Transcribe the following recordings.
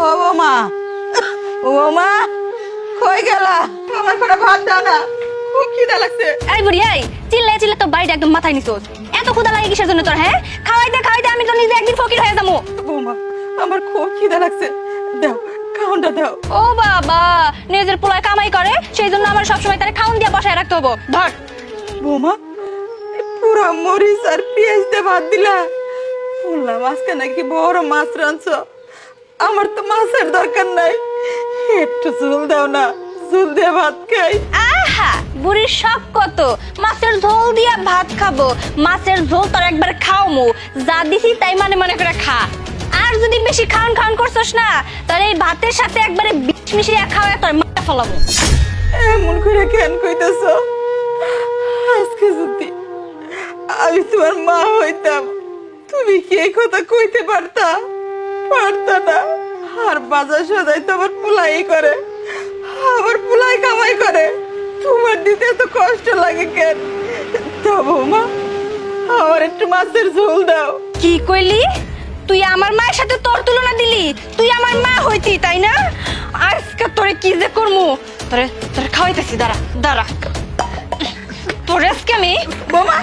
ও বৌমা, ও বৌমা, কই গেলা? আমার করে ভাত দাও না, খুব খিদা লাগছে। এই বুড়ি এই চিল্লে চিল্লে তো বাড়িটা একদম মাথায় নিছোস। এত ক্ষুধা লাগে কিসের জন্য তোর? হ্যাঁ, খাওয়াইতে খাওয়াইতে আমি তো নিজে একদিন ফকির হয়ে যাবো। বৌমা, আমার খুব খিদা লাগছে, দাও খাওনটা দাও। ও বাবা, নিজের পোলায় কামাই করে সেই জন্য আমার সবসময় তারে খাউন দিয়ে বসায় রাখতে হবো। ধর। বৌমা, পুরা মরিচ আর পেঁয়াজ দিয়ে ভাত দিলা। বললাম আজকে নাকি বড় মাছ রাঁধছো, আমার তো মাছের দরকার নাই, একটু ঝোল দাও না, ঝোল দিয়ে ভাত খাই। আহা, বুড়ির শখ কত মাছের ঝোল দিয়া ভাত খাবো। মাছের ঝোল তোর একবার খাওমু, যা দিছি তাই মানে মনে করে খা। আর যদি বেশি খাওন খাওন করছস না, তাহলে এই ভাতের সাথে একবারে বিষ মিশিয়ে খাওয়া তোর মাথা ফলাবো। এমন করে কেন কইতেছ? আজকে যদি আমি তোমার মা হইতাম, তুমি কি এই কথা কইতে পারতা? পারতা না। আর বাজার সদাই তো আমার পোলাই করে, আমার পোলাই কামাই করে, তোমার দিতে তো কষ্ট লাগে কেন? দাও বৌমা, আমার একটু মাছের ঝোল দাও। কি কইলি? তুই আমার মায়ের সাথে তোর তুলনা দিলি? তুই আমার মা হইতি তাই না? আজকে তোরে কি যে করমু, তোরে তোরে খাওয়াইতেছি। দাঁড়া দাঁড়া, তোরে আজকে আমি বৌমা,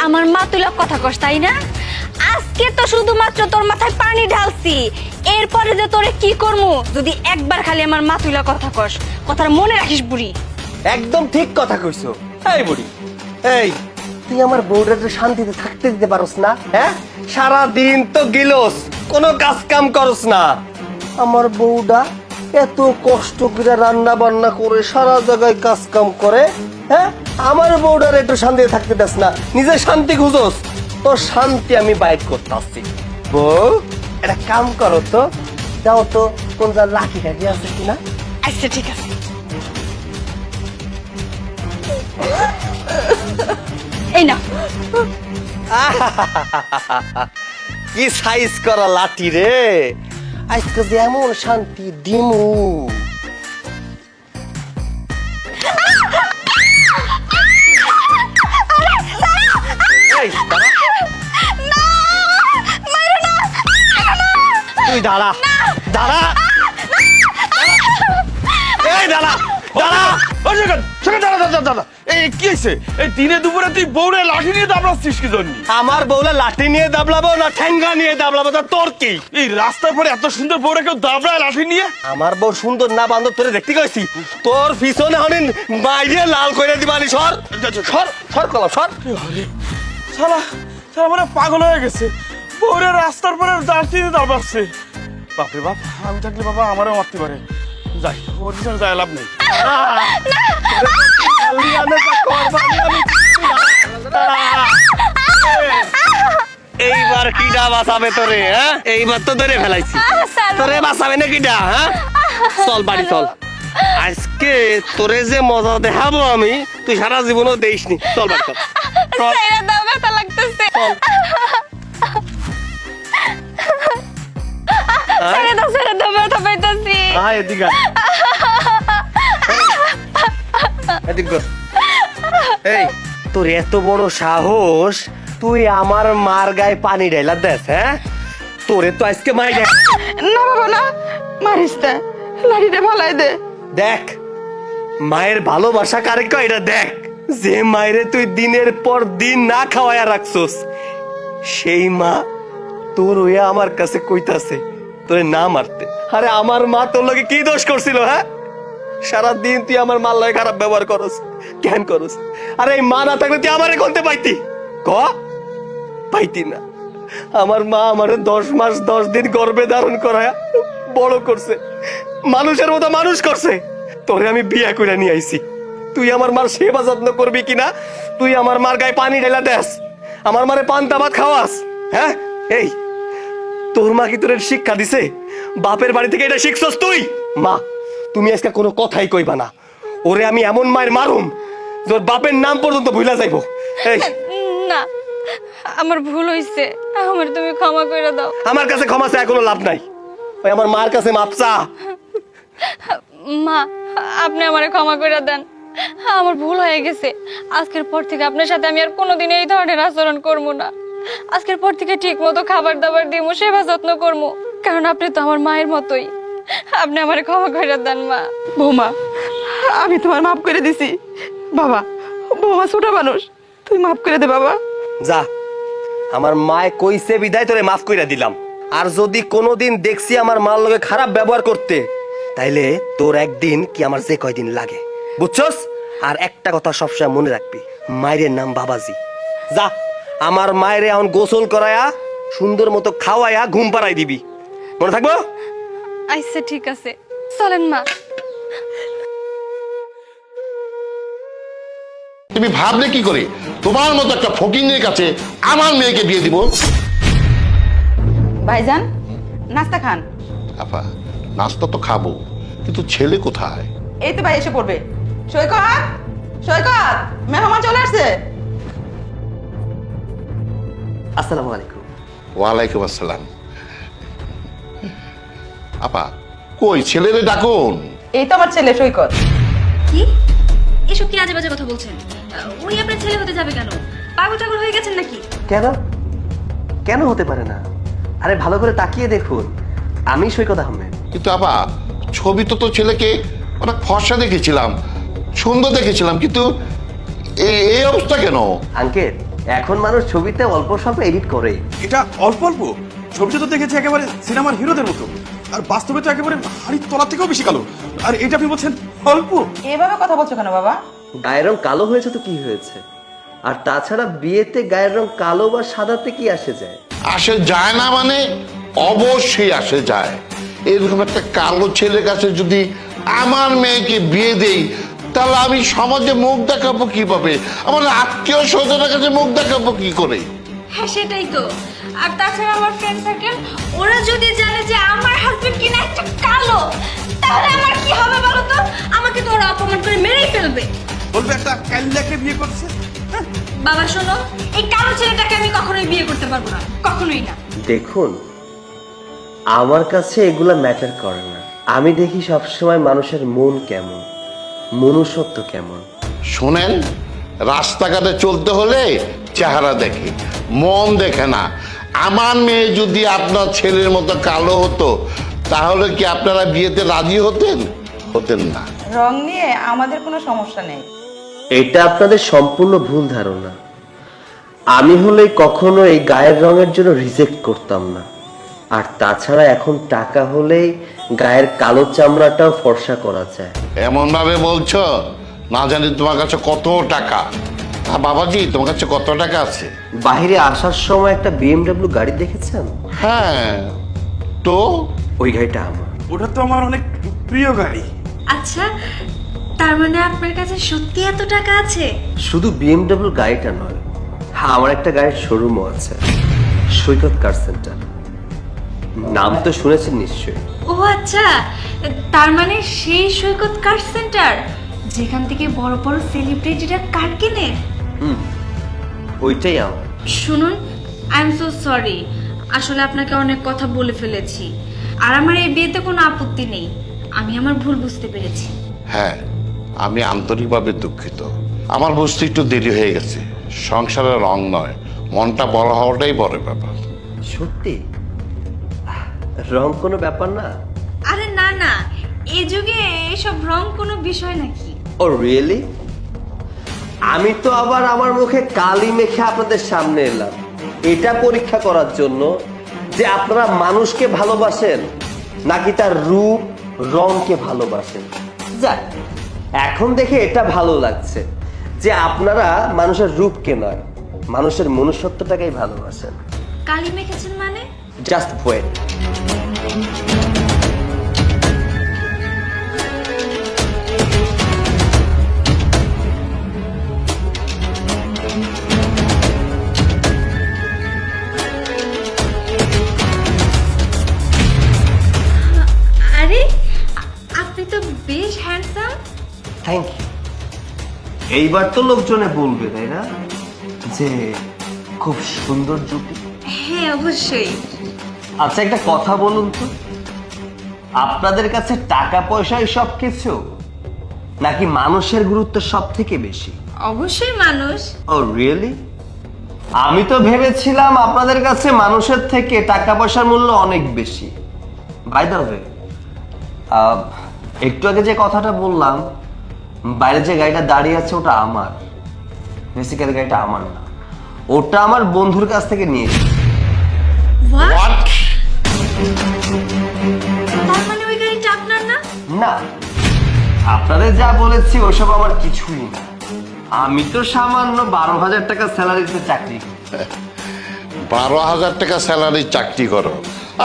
আমার মা তুই কথা কস তাই না? আজকে তো শুধুমাত্র তোর মাথায় পানি ঢালছি, এরপরে যে তোরে কি করমু যদি একবার খালি আমার মা তুই কথা কস। কথাটা মনে রাখিস বুড়ি। একদম ঠিক কথা কইছো। এই বুড়ি, এই তুই আমার বউটা একটু শান্তিতে থাকতে দিতে পারোস না? হ্যাঁ, সারা দিন তো গিলোস, কোনো কাজ কাম করস না। আমার বউটা এত কষ্ট করে রান্না বান্না করে সারা জায়গায় কাজ কাম করে, হ্যাঁ, আমার বউটার একটু শান্তিতে থাকতে দাস না, নিজে শান্তি খুঁজোস। তোর শান্তি আমি বাইট করতে আসছি। বউ, একটা কাম করো তো, যাও তো কোন যা লাঠি টাঠি আছে কিনা। আচ্ছা ঠিক আছে। এই না, কি সাইজ করা লাঠি রে, আজকে যেমন শান্তি দিমু। এই, দাঁড়া। তুই দাঁড়া দাঁড়া, এই দাঁড়া দাঁড়া। এই কি হয়েছে? এই দিনে দুপুরে তুই বউরে লাঠি নিয়ে দাবড়াচ্ছিস কি জন্য? আমার বউলে লাঠি নিয়ে দাবলাবো না ঠ্যাঙ্গা নিয়ে দাবলাবো, তা তোর কি? এই রাস্তার পরে এত সুন্দর বউরে কেউ দাবড়ায় লাঠি নিয়ে? আমার বউ সুন্দর না বান্ধব তোরে দেখতে গেছি, তোর পিছনে হনিন বাইরে লাল করে দিবানি। সর সর সর কলা সর। শালা শালা মানে পাগল হয়ে গেছে, বউরে রাস্তার পরে লাঠি নিয়ে দাবড়াচ্ছে। বাপরে বাপ, আমি থাকলে বাবা আমারও মারতে পারে। যাই, ওর পিছনে যায় লাভ নেই। এইবার কিডা বাঁচাবে তোরে? হ্যাঁ, এইবার তো ধরে ফেলাইছি, তোরে বাঁচাবে না কিডা? হ্যাঁ, চল বাড়ি চল, আজকে তোরে যে মজা দেখাবো আমি, তুই সারা জীবনও দেইসনি। চল বাড়ি চল। সাইরা দাও, ব্যথা লাগতেছে। সাইরা দাও, ব্যথা পাইতাছি। আয় এদিকে আয়। এদিক কর। এই, তোর এত বড় সাহস, তুই আমার মার গায়ে পানি ঢাইলা দেস? হ্যাঁ, তোরে তো আজকে মাই দেখ। না বাবা না, মারিস না, লাঠিটা ফালাই দে। দেখ মায়ের ভালোবাসা কারে কয় এটা দেখ। যে মায়েরে তুই দিনের পর দিন না খাওয়ায়া রাখছস, সেই মা তোর হইয়া আমার কাছে কইতাছে তোরে না মারতে। আরে আমার মা তোর লগে কি দোষ করছিল? হ্যাঁ, সারা দিন তুই আমার মার লগে খারাপ ব্যবহার করস, কেন করস? আরে এই মা না থাকলে তুই আমারে কোনতে পাইতি? ক পাইতি না। আমার মা আমারে 10 মাস 10 দিন গর্ভে ধারণ করায়া বড় করছে, মানুষের মতো মানুষ করছে। তোরে আমি বিয়ে করে নিয়ে আইছি, তুই আমার মার সেবা যত্ন করবি কিনা? তুই আমার মার গায়ে পানি ঢেলা দেস, আমার মারে পান্তা ভাত খাওয়াস? হ্যাঁ, এই তোর মা কি তোর শিক্ষা দিছে? বাপের বাড়ি থেকে এটা শিখছস তুই? মা, তুমি আজকে কোনো কথাই কইবা না। ওরে আমি এমন মায়ের মারুম তোর বাপের নাম পর্যন্ত ভুলা যাইব। এই না, আমার ভুল হইছে, আমার তুমি ক্ষমা করে দাও। আমার কাছে ক্ষমা চায় কোনো লাভ নাই, ওই আমার মার কাছে মাপ চা। মা, আপনি আমারে ক্ষমা করে দেন, আমার ভুল হয়ে গেছে। আজকের পর থেকে আপনার সাথে আমি আর কোনোদিন এই ধরনের আচরণ করবো না। আজকের পর থেকে ঠিক মতো খাবার দাবার দিমু, সেবা যত্ন করবো, কারণ আপনি তো আমার মায়ের মতোই। আপনি আমার ক্ষমা করে দেন মা। বৌমা, আমি তোমার মাফ করে দিছি। বাবা, বৌমা ছোট মানুষ, তুই মাফ করে দে বাবা। যা, আমার মায় কইছে বিদায় তোরে মাফ কইরা দিলাম। আর যদি কোনোদিন দেখছি আমার মার লগে খারাপ ব্যবহার করতে, তাইলে তোর একদিন কি আমার যে কয়দিন লাগে, বুঝছস? আর একটা কথা সবসময় মনে রাখবি, মায়ের নাম বাবাজি। যা, আমার মায়ের এখন গোসল করায়া সুন্দর মতো খাওয়ায়া ঘুম পাড়াই দিবি, মনে থাকবো? আচ্ছা ঠিক আছে, চলেন মা। তুমি ভাবলে কি করে তোমার মতো একটা ফকিনের কাছে আমার মেয়েকে বিয়ে দিব? ভাইজান, নাস্তা খান। আপা, নাস্তা তো খাবো, কিন্তু ছেলে কোথায়? এই তো ভাই এসে পড়বে। সৈকত, সৈকত, মেহমান চলে আসছে। আসসালামু আলাইকুম। ওয়ালাইকুম আসসালাম। আপা, কই ছেলেরে ডাকুন। এই তো আমার ছেলে সৈকত। কি এসব কি আজে বাজে কথা বলছেন? উনি আপনার ছেলে হতে যাবে কেন? পাগল টাগল হয়ে গেছেন নাকি? কেন কেন হতে পারে না? আরে ভালো করে তাকিয়ে দেখুন, আমি সৈকত আহমেদ। কিন্তু আপা, ছবি তো ছেলেকে অনেক ফর্সা দেখেছিলাম, সুন্দর দেখেছিলাম, কিন্তু এই অবস্থা কেন? আঙ্কেল, এখন মানুষ ছবিতে অল্প স্বল্প এডিট করে। এটা অল্প অল্প, ছবিটা তো দেখেছি একেবারে সিনেমার হিরোদের মতো, আর বাস্তবে তো একেবারে হাড়ির তলা থেকেও বেশি কালো। আর এটা আপনি বলছেন অল্প? এভাবে কথা বলছো কেন বাবা? গায়ের রং কালো হয়েছে তো কি হয়েছে? আর তাছাড়া বিয়েতে গায়ের রং কালো বা সাদাতে কি আসে যায়? আসে যায় না মানে অবশ্যই আসে যায়। এরকম একটা কালো ছেলের কাছে যদি আমার মেয়েকে বিয়ে দেই, তাহলে আমি সমাজে মুখ দেখাবো কিভাবে? আমার আত্মীয় স্বজনের কাছে মুখ দেখাবো কি করে? হ্যাঁ সেটাই তো। আর তাছাড়া আমার ফ্রেন্ড সার্কেল, ওরা যদি জানে যে আমার হাজবেন্ড কিনা একটা কালো, তাহলে আমার কি হবে বলো তো? আমাকে তো ওরা অপমান করে মেরেই ফেলবে। বলবে একটা কাল্লাকে বিয়ে করছে। বাবা শোনো, এই কালো ছেলেটাকে আমি কখনোই বিয়ে করতে পারবো না, কখনোই না। দেখুন, আমার কাছে এগুলা ম্যাটার করে না। আমি দেখি সবসময় মানুষের মন কেমন, মনুষ্যত্ব কেমন। শোনেন, রাস্তাঘাটে চলতে হলে চেহারা দেখে, মন দেখে না। আমার মেয়ে যদি আপনার ছেলের মতো কালো হতো, তাহলে কি আপনারা বিয়েতে রাজি হতেন? হতেন না। রং নিয়ে আমাদের কোনো সমস্যা নেই। এটা আপনাদের সম্পূর্ণ ভুল ধারণা। আমি হলে কখনো এই গায়ের রঙের জন্য রিজেক্ট করতাম না। আর তাছাড়া এখন টাকা হলেই গায়ের কালো চামড়াটাও ফর্সা করা যায়। এমন ভাবে বলছো, না জানি তোমার কাছে কত টাকা। বাবাজি, তোমার কাছে কত টাকা আছে? বাইরে আসার সময় একটা BMW গাড়ি দেখেছেন? হ্যাঁ, তো ওই গাড়িটা আমার। ওটা তো আমার অনেক প্রিয় গাড়ি। আচ্ছা, তার মানে আপনার কাছে সত্যি এত টাকা আছে? শুধু BMW গাড়িটা নয়, হ্যাঁ, আমার একটা গাড়ির শোরুমও আছে, সৈকত কার সেন্টার। নাম তো শুনেছেন নিশ্চয়ই। ও আচ্ছা, তার মানে সেই সৈকত কার সেন্টার যেখান থেকে বড় বড় সেলিব্রিটিরা কার কিনে? ওইটাই আমার। শুনুন, আই এম সো সরি, আসলে আপনাকে অনেক কথা বলে ফেলেছি। আর আমার এই বিয়েতে কোনো আপত্তি নেই, আমি আমার ভুল বুঝতে পেরেছি। হ্যাঁ, আমি আন্তরিকভাবে দুঃখিত। আমার বুঝতে একটু দেরি হয়ে গেছে। সংসারের রং নয়, মনটা বড় হওয়াটাই বড় ব্যাপার। সত্যি রং কোনো ব্যাপার না? আরে না না, এই যুগে এসব রং কোনো বিষয় নাকি? ও রিয়েলি? আমি তো আবার আমার মুখে কালি মেখে আপনাদের সামনে এলাম এটা পরীক্ষা করার জন্য যে আপনারা মানুষকে ভালোবাসেন নাকি তার রূপ রংকে ভালোবাসেন। যাক, এখন দেখে এটা ভালো লাগছে যে আপনারা মানুষের রূপকে নয়, মানুষের মনুষ্যত্বটাকেই ভালোবাসেন। কালি মেখেছেন মানে? Just wait. আরে আপনি তো বেশ হ্যান্ডসাম। Thank you. এইবার তো লোকজনে বলবে, তাই না, যে খুব সুন্দর জুটি। হ্যাঁ অবশ্যই। আচ্ছা, একটা কথা বলুন তো, আপনাদের কাছে টাকা পয়সাই সব কিছু নাকি মানুষের গুরুত্ব সব থেকে বেশি? অবশ্যই মানুষ। ও রিয়েলি? আমি তো ভেবেছিলাম আপনাদের কাছে মানুষের থেকে টাকা পয়সার মূল্য অনেক বেশি। বাই দ্য ওয়ে, একটু আগে যে কথাটা বললাম, বাইরে যে গাড়িটা দাঁড়িয়ে আছে ওটা আমার, বেসিক্যালি গাড়িটা আমার না, ওটা আমার বন্ধুর কাছ থেকে নিয়েছি। হোয়াট? তার মানে ওই গাড়িটা আপনার না? না, আপনাদের যা বলেছি ওসব আমার কিছুই না। আমি তো সামান্য 12,000 টাকা স্যালারিতে চাকরি করি। 12,000 টাকা স্যালারি চাকরি করো?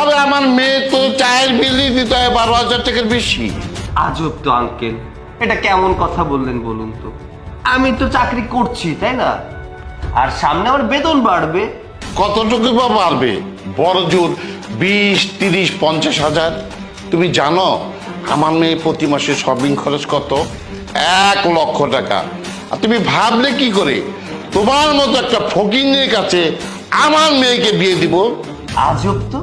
আরে আমার মেয়ে তো চায়ের বিলই দিতে হয় 12,000 টাকার বেশি। আজব তো আঙ্কেল, এটা কেমন কথা বললেন বলুন তো? আমি তো চাকরি করছি, তাই না? আর সামনে আমার বেতন বাড়বে। কতটুকু বা পারবে? বড় জোর 20, 30, 50,000। তুমি জানো আমার মেয়ে প্রতি মাসে শপিং খরচ কত? 1 লক্ষ টাকা। আর তুমি ভাবলে কি করে তোমার মতো একটা ফকিন্নের কাছে আমার মেয়েকে বিয়ে দিব? আজব তো,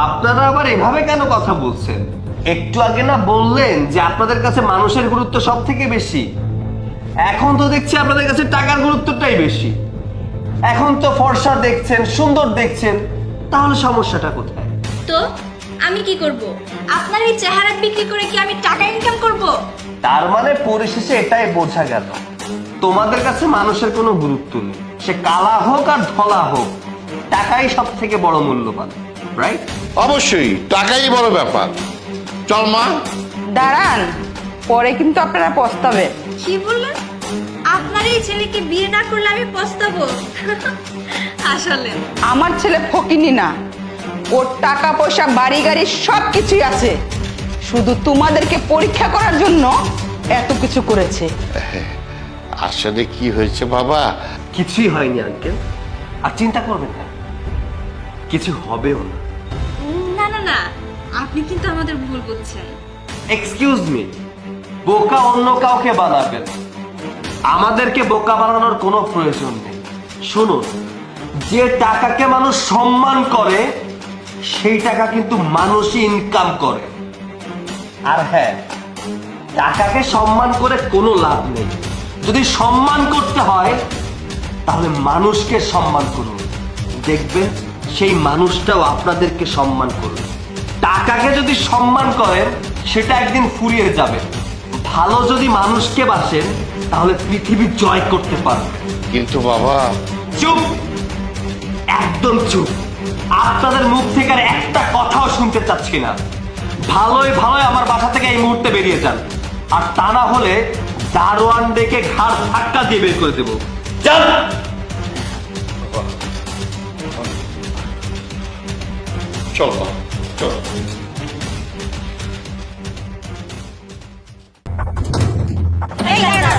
আপনারা আবার এভাবে কেন কথা বলছেন? একটু আগে না বললেন যে আপনাদের কাছে মানুষের গুরুত্ব সব থেকে বেশি? এখন তো দেখছি আপনাদের কাছে টাকার গুরুত্বটাই বেশি। এখন তো ফর্সা দেখছেন, সুন্দর দেখছেন, তাহলে সমস্যাটা কোথায়? তো আমি কি করব? আপনার এই চেহারা বিক্রি করে কি আমি টাকা ইনকাম করব? তার মানে পরিশেষে এটাই বোঝা গেল, তোমাদের কাছে মানুষের কোনো গুরুত্ব নেই। সে কালা হোক আর ধলা হোক, টাকাই সব থেকে বড় মূল্যবান, রাইট? অবশ্যই টাকাই বড় ব্যাপার। চল মা। দাঁড়ান, পরে কিন্তু আপনারা পস্তাবেন। কি বললেন? আপনার এই ছেলেকে বিয়ে না করলে আমি পস্তাবো? আসলে আমার ছেলে ফকিনি না, ওর টাকা পয়সা বাড়ি গাড়ি সব কিছুই আছে, শুধু তোমাদেরকে পরীক্ষা করার জন্য এত কিছু করেছে। আসলে কি হয়েছে বাবা? কিছুই হয়নি আঙ্কেল, আর চিন্তা করবেন না, কিছু হবেও না। না না না, আপনি কিন্তু আমাদের ভুল বুঝছেন। এক্সকিউজ মি, বোকা অন্য কাউকে বানাবেন, আমাদেরকে বোকা বানানোর কোনো প্রয়োজন নেই। শুনুন, যে টাকাকে মানুষ সম্মান করে সেই টাকা কিন্তু মানুষই ইনকাম করে। আর হ্যাঁ, টাকাকে সম্মান করে কোনো লাভ নেই। যদি সম্মান করতে হয় তাহলে মানুষকে সম্মান করুন, দেখবেন সেই মানুষটাও আপনাদেরকে সম্মান করবে। টাকাকে যদি সম্মান করেন সেটা একদিন ফুরিয়ে যাবে। ভালো যদি মানুষকে বাসেন তাহলে পৃথিবী জয় করতে পারবেন। কিন্তু বাবা। চুপ, একদম চুপ। আপনাদের মুখ থেকে আর একটা কথাও শুনতে চাচ্ছি না। ভালোই ভালোই আমার বাসা থেকে এই মুহূর্তে বেরিয়ে যান, আর তা না হলে দারোয়ান ডেকে ঘাড় ধাক্কা দিয়ে বের করে দেবো। যান। চল চল। এই দাঁড়া,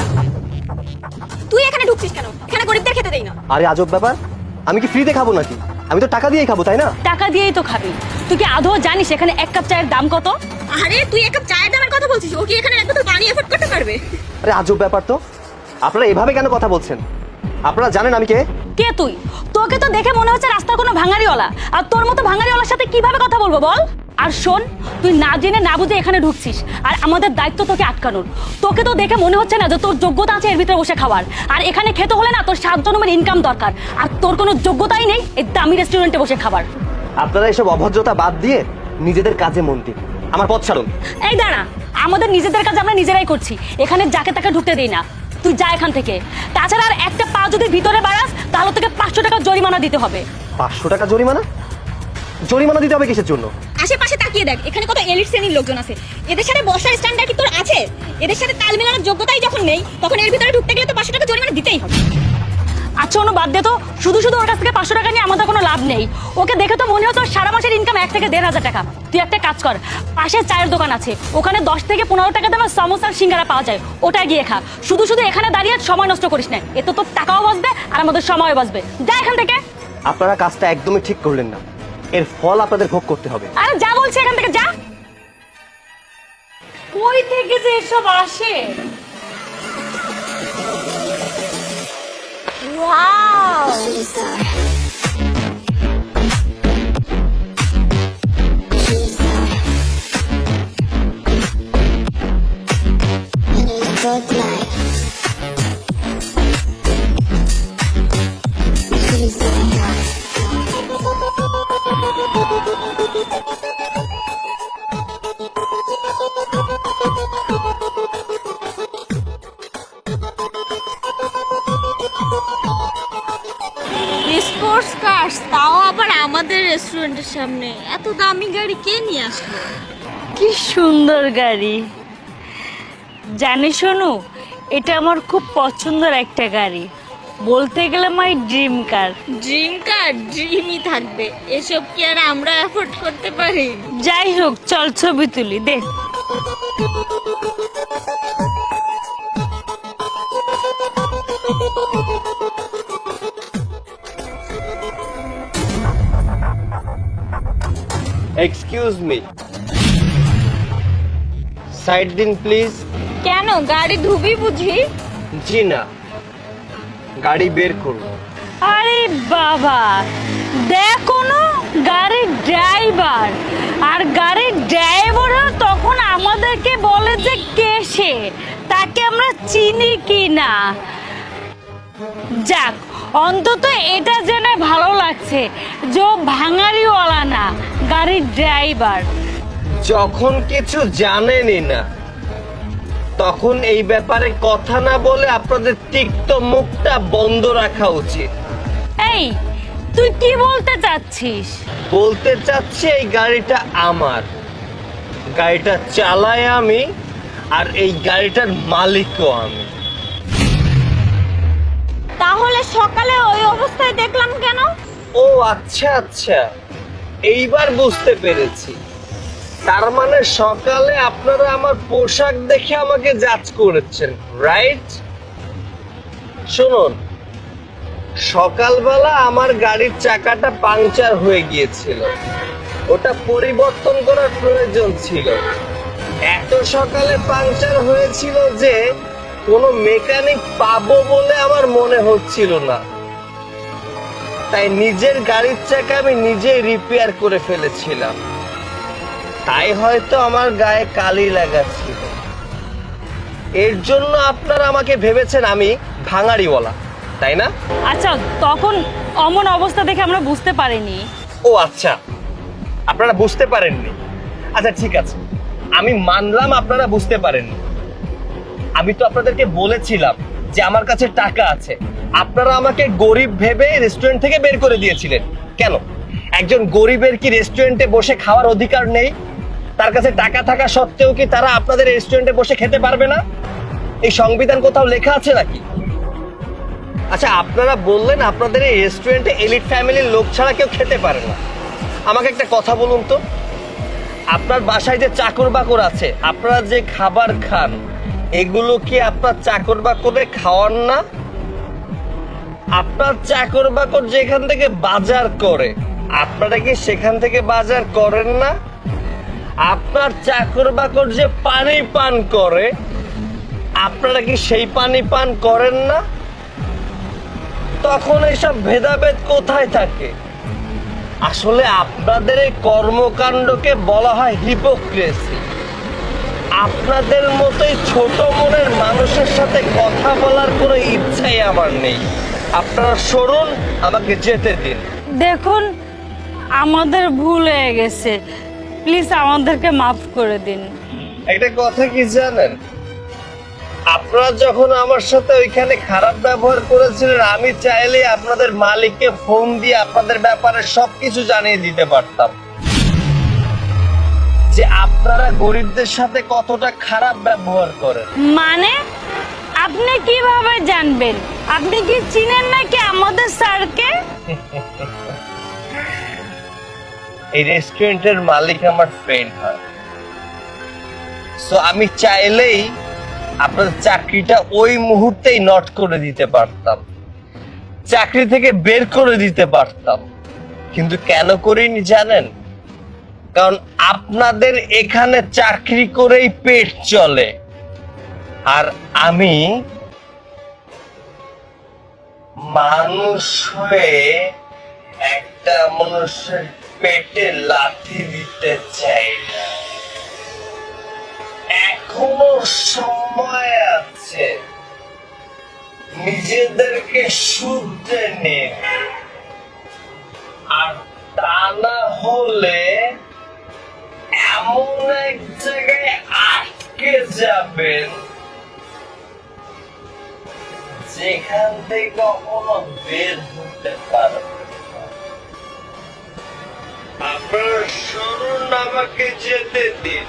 তুই এখানে ঢুকছিস কেন? এখানে গরিবদের খেতে দেই না। আরে আজব ব্যাপার, আমি কি ফ্রিতে খাবো নাকি? আমি তো টাকা দিয়েই খাবো, তাই না? টাকা দিয়েই তো খাবি। তুই কি আদৌ জানিস এখানে এক কাপ চায়ের দাম কত? আরে তুই এক কাপ চায়ের দামের কথা বলছিস, ও কি এখানে এক বোতল পানি এফোর্ড করতে পারবে? আরে আজব ব্যাপার তো, আপনারা এভাবে কেন কথা বলছেন? আপনারা জানেন আমি কে? কে তুই? তোকে তো দেখে মনে হচ্ছে রাস্তার কোনো ভাঙাড়িওয়ালা, আর তোর মতো ভাঙাড়িওয়ালার সাথে কিভাবে কথা বলবো বল? আর শোন, তুই না জেনে না বুঝে এখানে ঢুকছিস, আর আমাদের দায়িত্ব তোকে আটকানোর। তোকে তো দেখে মনে হচ্ছে না যে তোর যোগ্যতা আছে এর ভিতরে বসে খাওয়ার। আর এখানে খেতে হলে না তোর 7 জন্মের ইনকাম দরকার, আর তোর কোনো যোগ্যতাই নেই এই দামি রেস্টুরেন্টে বসে খাবার। আপনারা এসব অভদ্রতা বাদ দিয়ে নিজেদের কাজে মন দিন, আমার পথ ছাড়ুন। এই দাঁড়া, আমাদের নিজেদের কাজ আমরা নিজেরাই করছি, এখানে যাকে তাকে ঢুকতে দেই না। তুই যা এখান থেকে। তাছাড়া আর একটা পা যদি ভিতরে বাড়াস তাহলে তোকে 500 টাকা জরিমানা দিতে হবে। 500 টাকা জরিমানা? জরিমানা দিতে হবে কিসের জন্য? আশেপাশে তাকিয়ে দেখ, এখানে কত এলিট শ্রেণীর লোকজন আছে। এদের সাথে বসার স্ট্যান্ডার্ড কি তোর আছে? এদের সাথে তাল মেলানোর যোগ্যতাই যখন নেই, তখন এর ভিতরে ঢুকতে গেলে তো 500 টাকা জরিমানা দিতেই হবে। আচ্ছা অনু, বাদ দে তো, শুধু শুধু ওর কাছ থেকে 500 টাকা নিয়ে আমাদের কোনো লাভ নেই। ওকে দেখে তো মনে হতো সারা মাসের ইনকাম 1 থেকে 1,500 টাকা। তুই একটা কাজ কর, পাশে চায়ের দোকান আছে, ওখানে 10 থেকে 15 টাকা দামের সমোসা সিঙ্গারা পাওয়া যায়, ওটা গিয়ে খা। শুধু শুধু এখানে দাঁড়িয়ে সময় নষ্ট করিস না, এতে তোর টাকাও বাঁচবে আর আমাদের সময়ও বাঁচবে। যা এখান থেকে। আপনারা কাজটা একদমই ঠিক করলেন না, এর ফল আপনাদের ভোগ করতে হবে। আরে যা বলছি এখান থেকে যা। কই থেকে যে এসব আসে? Wow, Good night. Sports car, তাও আবার আমাদের রেস্টুরেন্টের সামনে। এত দামি গাড়ি কে নিয়ে আসলো? কি সুন্দর গাড়ি। জানি শোনো, এটা আমার খুব পছন্দের একটা গাড়ি, বলতে গেলে মাই ড্রিম কার। ড্রিম কার ড্রিমই থাকবে, এসব কি আর আমরা অ্যাফোর্ড করতে পারি? যাই হোক, চল ছবি তুলি। দেখ, এক্সকিউজ মি, সাইড দিন প্লিজ। কেন, গাড়ি ধুবি বুঝি? জি না, গাড়ি বের করুন। আরে বাবা, দেখো না, গাড়ির ড্রাইভার, আর গাড়ির ড্রাইভারও তখন আমাদেরকে বলে যে কে সে, তাকে আমরা চিনি কি না। যাক, অন্তত এটা জেনে ভালো লাগছে যে ও ভাঙাড়িওয়ালা না, গাড়ির ড্রাইভার। যখন কিছু জানেনই না, তখন এই ব্যাপারে কথা না বলে আপনাদের তিক্ত মুখটা বন্ধ রাখা উচিত। এই, তুই কি বলতে চাচ্ছিস? বলতে চাচ্ছি এই গাড়িটা আমার, গাড়িটা চালাই আমি, আর এই গাড়িটার মালিকও আমি। তাহলে সকালে ওই অবস্থায় দেখলাম কেন? ও আচ্ছা আচ্ছা, এইবার বুঝতে পেরেছি। তার মানে সকালে আপনারা আমার পোশাক দেখে আমাকে জাজ করেছেন, রাইট? শুনুন, সকালবেলা আমার গাড়ির চাকাটা পাংচার হয়ে গিয়েছিল, ওটা পরিবর্তন করার প্রয়োজন ছিল। এত সকালে পাংচার হয়েছিল যে কোনো মেকানিক পাবো বলে আমার মনে হচ্ছিল না, তাই নিজের গাড়ির চাকা আমি নিজেই রিপেয়ার করে ফেলেছিলাম। তাই হয়তো আমার গায়ে কালি লাগাচ্ছিল। এর জন্য আপনারা আমাকে ভেবেছেন আমি ভাঙাড়িওয়ালা, তাই না? আচ্ছা, তখন অমন অবস্থা দেখে আমরা বুঝতে পারিনি। ও আচ্ছা, আপনারা বুঝতে পারেননি। আচ্ছা ঠিক আছে, আমি মানলাম আপনারা বুঝতে পারেননি। আমি তো আপনাদেরকে বলেছিলাম যে আমার কাছে টাকা আছে। আপনারা আমাকে গরিব ভেবে রেস্টুরেন্ট থেকে বের করে দিয়েছিলেন। কেন? একজন গরিবের কি রেস্টুরেন্টে বসে খাওয়ার অধিকার নেই? তার কাছে টাকা থাকা সত্ত্বেও কি তারা আপনাদের রেস্টুরেন্টে বসে খেতে পারবে না? এই সংবিধান কোথাও লেখা আছে নাকি? আচ্ছা, আপনারা বললেন আপনাদের এই রেস্টুরেন্টে এলিট ফ্যামিলির লোক ছাড়া কেউ খেতে পারে না। আমাকে একটা কথা বলুন তো, আপনার বাসায় যে চাকর বাকর আছে, আপনারা যে খাবার খান, এগুলো কি আপনার চাকর বাকরে খাওয়ান না? আপনার চাকর বাকর যেখান থেকে বাজার করে, আপনারা কি সেখান থেকে বাজার করেন না? আপনার চাকর বাকর যে পানি পান করে, আপনারা কি সেই পানি পান করেন না? তখন এসব ভেদাভেদ কোথায় থাকে? আসলে আপনাদের এই কর্মকাণ্ডকে বলা হয় হিপোক্রেসি। আপনাদের মতোই ছোট মনের মানুষের সাথে কথা বলার কোনো ইচ্ছাই আমার নেই। আপনারা সরুন, আমাকে যেতে দিন। দেখুন, আমাদের ভুল হয়ে গেছে, প্লিজ আমাদেরকে মাফ করে দিন। একটা কথা কি জানেন, আপনারা যখন আমার সাথে ওইখানে খারাপ ব্যবহার করেছিলেন, আমি চাইলে আপনাদের মালিককে ফোন দিয়ে আপনাদের ব্যাপারে সবকিছু জানিয়ে দিতে পারতাম, যে আপনারা গরিবদের সাথে কতটা খারাপ ব্যবহার করেন। মানে আপনি কিভাবে জানবেন? আপনি কি চিনেন নাকি আমাদের স্যারকে? এই রেস্টুরেন্টের মালিক আমার ফ্রেন্ড হয়, সো আমি চাইলেই আপনার চাকরিটা ওই মুহূর্তেই নট করে দিতে পারতাম, চাকরি থেকে বের করে দিতে পারতাম। কিন্তু কেন করিনি জানেন? কারণ আপনাদের এখানে চাকরি করেই পেট চলে, আর আমি মানুষ হয়ে একটা মানুষের পেটে লাথি দিতে চাই না। এখনো সময় আছে, নিজেদেরকে শুধরে নিন, আর তা না হলে এমন এক জায়গায় আটকে যাবেন যেখান থেকে কখনো বের হতে পারবেন না। শুনুন আমাকে যেতে দিন।